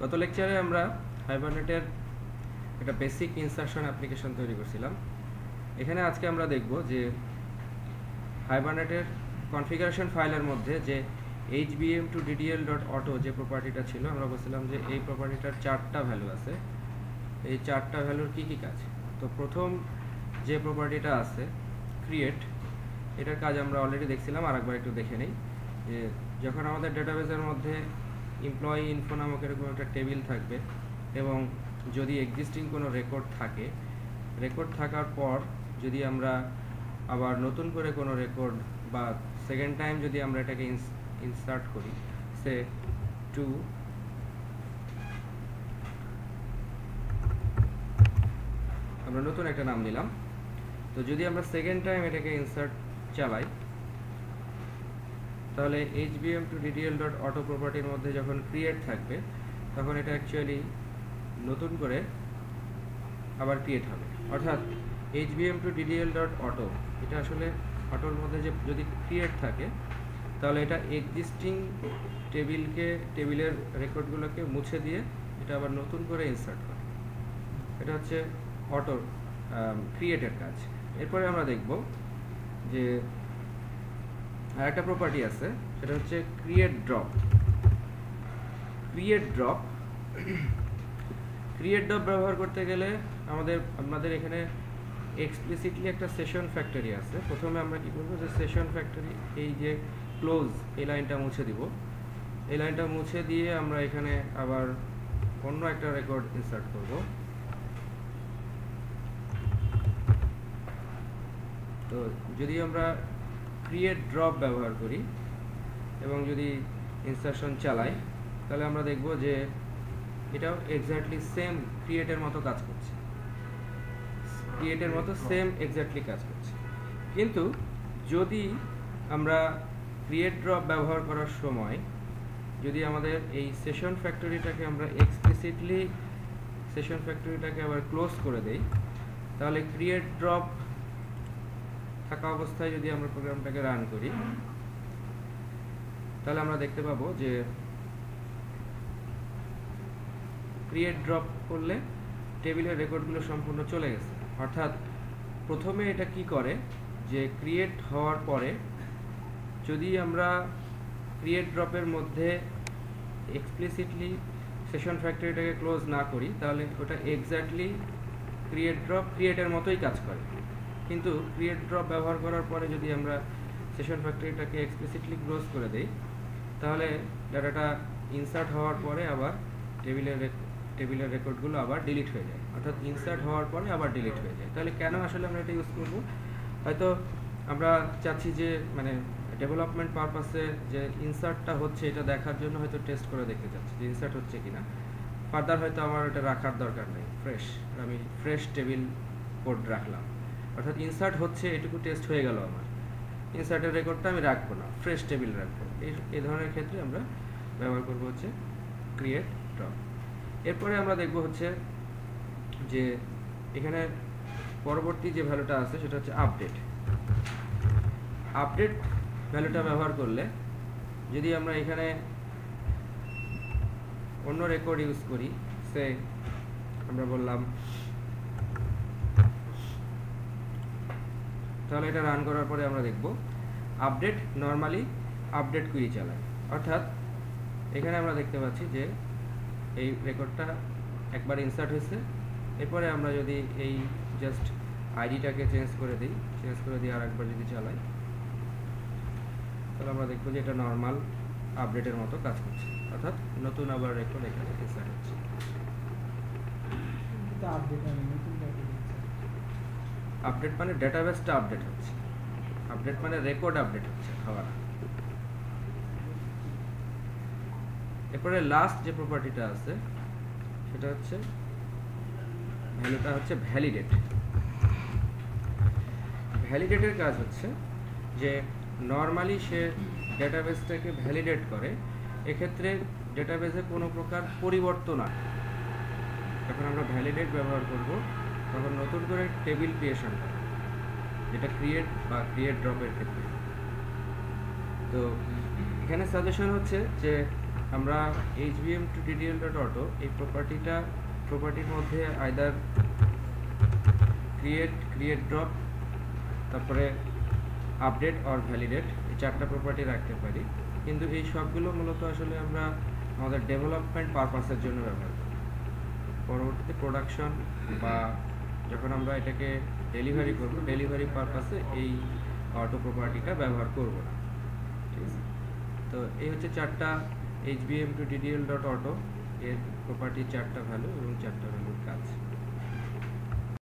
গত লেকচারে আমরা হাইবারনেটের একটা বেসিক ইনসারশন অ্যাপ্লিকেশন তৈরি করছিলাম। এখানে আজকে আমরা দেখব যে হাইবারনেটের কনফিগারেশন ফাইলের মধ্যে যে hbm2ddl.auto যে প্রপার্টিটা ছিল, আমরা বলছিলাম যে এই প্রপার্টিটার 4টা ভ্যালু আছে। এই 4টা ভ্যালুর কি কি কাজ? তো প্রথম যে প্রপার্টিটা আছে ক্রিয়েট, এটার কাজ আমরা অলরেডি দেখছিলাম, আরেকবার একটু দেখে নেই। যে যখন আমাদের ডেটাবেসের মধ্যে এমপ্লয়ি ইনফো নামক এরকম একটা টেবিল থাকবে এবং যদি এক্সিস্টিং কোনো রেকর্ড থাকে, রেকর্ড থাকার পর যদি আমরা আবার নতুন করে কোনো রেকর্ড বা সেকেন্ড টাইম যদি আমরা এটাকে ইনসার্ট করি, সে টু আমরা নতুন একটা নাম দিলাম। তো যদি আমরা সেকেন্ড টাইম এটাকে ইনসার্ট চালাই, তাহলে hbm2ddl.auto প্রপার্টির মধ্যে যখন ক্রিয়েট থাকবে তখন এটা অ্যাকচুয়ালি নতুন করে আবার ক্রিয়েট হবে। অর্থাৎ hbm2ddl.auto এটা আসলে অটোর মধ্যে যে যদি ক্রিয়েট থাকে তাহলে এটা এক্সিস্টিং টেবিলের রেকর্ডগুলোকে মুছে দিয়ে এটা আবার নতুন করে ইনসার্ট করে। এটা হচ্ছে অটোর ক্রিয়েটের কাজ। এরপরে আমরা দেখব যে আরেকটা প্রপার্টি আছে, সেটা হচ্ছে ক্রিয়েট ড্রপ ব্যবহার করতে গেলে আমাদের এখানে এক্সপ্লিসিটলি একটা সেশন ফ্যাক্টরি আছে। প্রথমে আমরা কি করব, যে সেশন ফ্যাক্টরি এই যে ক্লোজ এই লাইনটা মুছে দিব। এই লাইনটা মুছে দিয়ে আমরা এখানে আবার অন্য একটা রেকর্ড ইনসার্ট করব। তো যদি আমরা ক্রিয়েট ড্রপ ব্যবহার করি এবং যদি ইনসারশন চালাই, তাহলে আমরা দেখব যে এটাও এক্স্যাক্টলি সেম ক্রিয়েটের মতো কাজ করছে, সেম এক্স্যাক্টলি কাজ করছে। কিন্তু যদি আমরা ক্রিয়েট ড্রপ ব্যবহার করার সময় যদি আমাদের এই সেশন ফ্যাক্টরিটাকে আমরা এক্সপ্লিসিটলি আবার ক্লোজ করে দেই, তাহলে ক্রিয়েট ড্রপ থাকা অবস্থায় যদি আমরা প্রোগ্রামটাকে রান করি, তাহলে আমরা দেখতে পাবো যে ক্রিয়েট ড্রপ করলে টেবিলের রেকর্ডগুলো সম্পূর্ণ চলে গেছে। অর্থাৎ প্রথমে এটা কি করে, যে ক্রিয়েট হওয়ার পরে যদি আমরা ক্রিয়েট ড্রপের মধ্যে এক্সপ্লিসিটলি সেশন ফ্যাক্টরিটাকে ক্লোজ না করি, তাহলে ওটা এক্স্যাক্টলি ক্রিয়েটের মতোই কাজ করে। কিন্তু ক্রিয়েট ড্রপ ব্যবহার করার পরে যদি আমরা সেশন ফ্যাক্টরিটাকে এক্সপ্লিসিটলি ক্লোজ করে দেই, তাহলে ডাটাটা ইনসার্ট হওয়ার পরে আবার টেবিলের রেকর্ডগুলো আবার ডিলিট হয়ে যায়। অর্থাৎ ইনসার্ট হওয়ার পরে আবার ডিলিট হয়ে যায়। তাহলে কেন আসলে আমরা এটা ইউজ করব? হয়তো আমরা চাচ্ছি যে মানে ডেভেলপমেন্ট পারপাসে যে ইনসার্টটা হচ্ছে এটা দেখার জন্য হয়তো টেস্ট করে দেখতে চাচ্ছি যে ইনসার্ট হচ্ছে কিনা। ফার্দার হয়তো আমার এটা রাখার দরকার নেই, আমি ফ্রেশ টেবিল কোড রাখলাম। অর্থাৎ ইনসার্ট হচ্ছে এটুকু টেস্ট হয়ে গেল, আমার ইনসার্টের রেকর্ডটা আমি রাখবো না, ফ্রেশ টেবিল রাখবো। এই ধরনের ক্ষেত্রে আমরা ব্যবহার করব হচ্ছে ক্রিয়েট ড্রপ। এরপরে আমরা দেখব হচ্ছে যে এখানে পরবর্তী যে ভ্যালুটা আছে সেটা হচ্ছে আপডেট ভ্যালুটা ব্যবহার করলে যদি আমরা এখানে অন্য রেকর্ড ইউজ করি, সে আমরা বললাম, তাহলে এটা রান করার পরে আমরা দেখব আপডেট নর্মালি আপডেট কুইরি চালায়। অর্থাৎ এখানে আমরা দেখতে পাচ্ছি যে এই রেকর্ডটা একবার ইনসার্ট হয়েছে। এরপরে আমরা যদি এই জাস্ট আইডিটাকে চেঞ্জ করে দিই আর একবার যদি চালাই, তাহলে আমরা দেখব যে এটা নর্মাল আপডেটের মতো কাজ করছে। অর্থাৎ নতুন আবার রেকর্ড এখানে ইনসার্ট হচ্ছে। আপডেট মানে ডেটাবেসটা আপডেট হচ্ছে, আপডেট মানে রেকর্ড আপডেট হচ্ছে হওয়া না। এরপরে লাস্ট যে প্রপার্টিটা আছে সেটা হচ্ছে ভ্যালুটা হচ্ছে ভ্যালিডেটের কাজ হচ্ছে যে নর্মালি সে ডেটাবেসটাকে ভ্যালিডেট করে। এক্ষেত্রে ডেটাবেসে কোনো প্রকার পরিবর্তন না, যখন আমরা ভ্যালিডেট ব্যবহার করব তখন নতুন করে টেবিল ক্রিয়েশন হবে, যেটা ক্রিয়েট ড্রপের ক্ষেত্রে। তো এখানে সাজেশন হচ্ছে যে আমরা HVM to DDL dot auto এই প্রপার্টির মধ্যে আইদার ক্রিয়েট ড্রপ, তারপরে আপডেট অর ভ্যালিডেট, এই চারটা প্রপার্টি রাখতে পারি। কিন্তু এই সবগুলো মূলত আসলে আমরা আমাদের ডেভেলপমেন্ট পারপাসের জন্য ব্যবহার করি। পরবর্তীতে প্রোডাকশন বা যখন আমরা এটাকে ডেলিভারি করব, ডেলিভারি পারপাসে এই অটো প্রপার্টিটা ব্যবহার করব না। ঠিক আছে, তো এই হচ্ছে চারটা HVM to DDL dot auto এর প্রপার্টির চারটা ভ্যালু এবং চারটা ভ্যালুর কাজ।